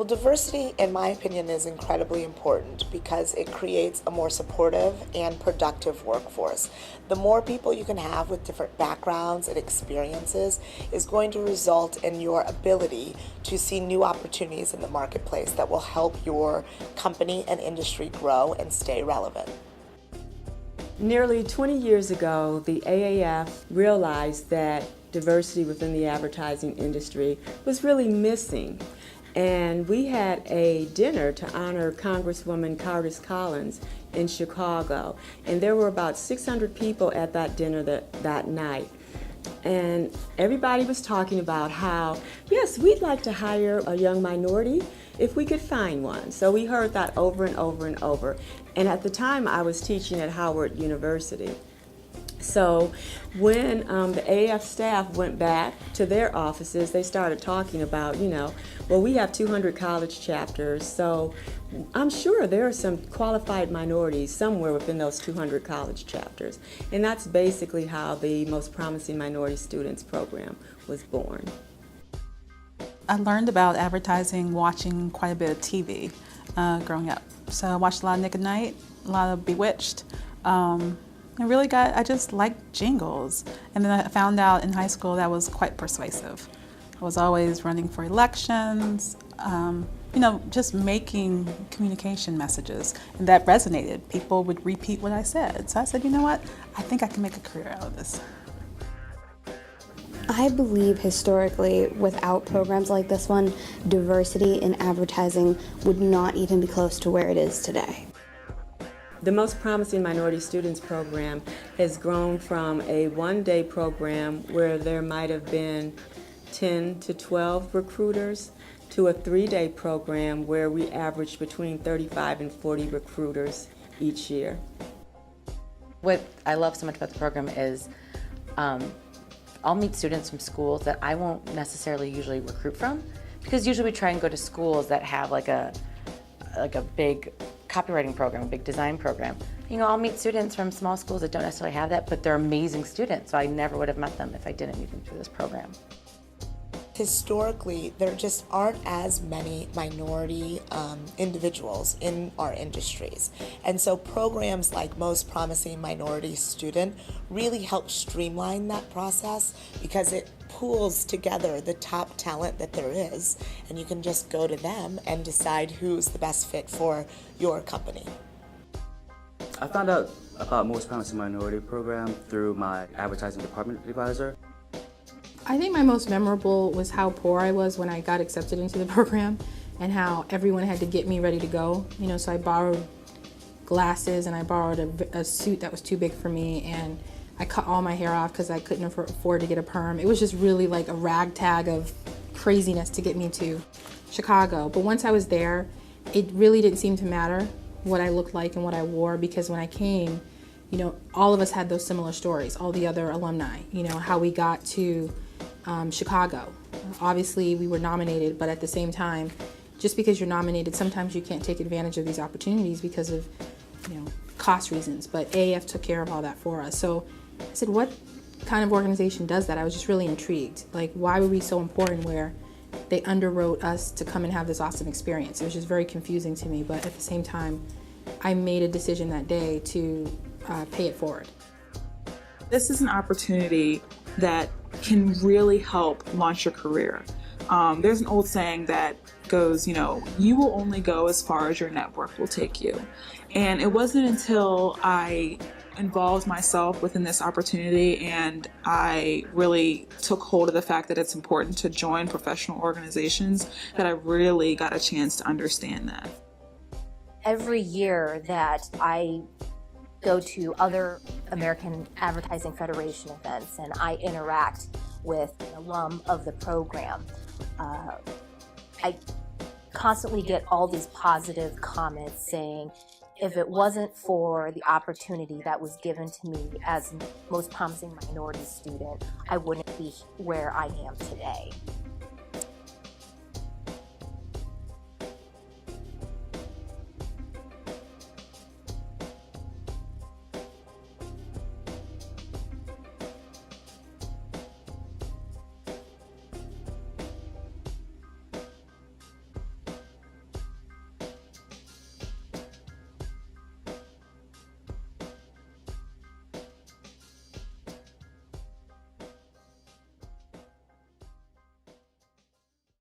Well, diversity, in my opinion, is incredibly important because it creates a more supportive and productive workforce. The more people you can have with different backgrounds and experiences is going to result in your ability to see new opportunities in the marketplace that will help your company and industry grow and stay relevant. Nearly 20 years ago, the AAF realized that diversity within the advertising industry was really missing. And we had a dinner to honor Congresswoman Curtis Collins in Chicago. And there were about 600 people at that dinner that night. And everybody was talking about how, yes, we'd like to hire a young minority if we could find one. So we heard that over and over and over. And at the time, I was teaching at Howard University. So when the AAF staff went back to their offices, they started talking about, well, we have 200 college chapters, so I'm sure there are some qualified minorities somewhere within those 200 college chapters. And that's basically how the Most Promising Minority Students program was born. I learned about advertising watching quite a bit of TV growing up. So I watched a lot of Nick at Night, a lot of Bewitched. I just liked jingles. And then I found out in high school that was quite persuasive. I was always running for elections, just making communication messages. And that resonated. People would repeat what I said. So I said, you know what? I think I can make a career out of this. I believe historically, without programs like this one, diversity in advertising would not even be close to where it is today. The Most Promising Minority Students program has grown from a one-day program where there might have been 10 to 12 recruiters to a 3-day program where we averaged between 35 and 40 recruiters each year. What I love so much about the program is I'll meet students from schools that I won't necessarily usually recruit from, because usually we try and go to schools that have like a big copywriting program, a big design program. I'll meet students from small schools that don't necessarily have that, but they're amazing students, so I never would have met them if I didn't meet them through this program. Historically, there just aren't as many minority individuals in our industries. And so programs like Most Promising Minority Student really help streamline that process because it pools together the top talent that there is, and you can just go to them and decide who's the best fit for your company. I found out about Most Promising Minority program through my advertising department advisor. I think my most memorable was how poor I was when I got accepted into the program and how everyone had to get me ready to go. So I borrowed glasses and I borrowed a suit that was too big for me, and I cut all my hair off because I couldn't afford to get a perm. It was just really like a ragtag of craziness to get me to Chicago. But once I was there, it really didn't seem to matter what I looked like and what I wore, because when I came, all of us had those similar stories, all the other alumni, how we got to Chicago. Obviously, we were nominated, but at the same time, just because you're nominated, sometimes you can't take advantage of these opportunities because of, cost reasons. But AAF took care of all that for us. So I said, what kind of organization does that? I was just really intrigued. Like, why were we so important where they underwrote us to come and have this awesome experience? It was just very confusing to me, but at the same time, I made a decision that day to pay it forward. This is an opportunity that can really help launch your career. There's an old saying that goes, you will only go as far as your network will take you. And it wasn't until I involved myself within this opportunity and I really took hold of the fact that it's important to join professional organizations that I really got a chance to understand that. Every year that I go to other American Advertising Federation events and I interact with an alum of the program, I constantly get all these positive comments saying, if it wasn't for the opportunity that was given to me as Most Promising Minority Student, I wouldn't be where I am today.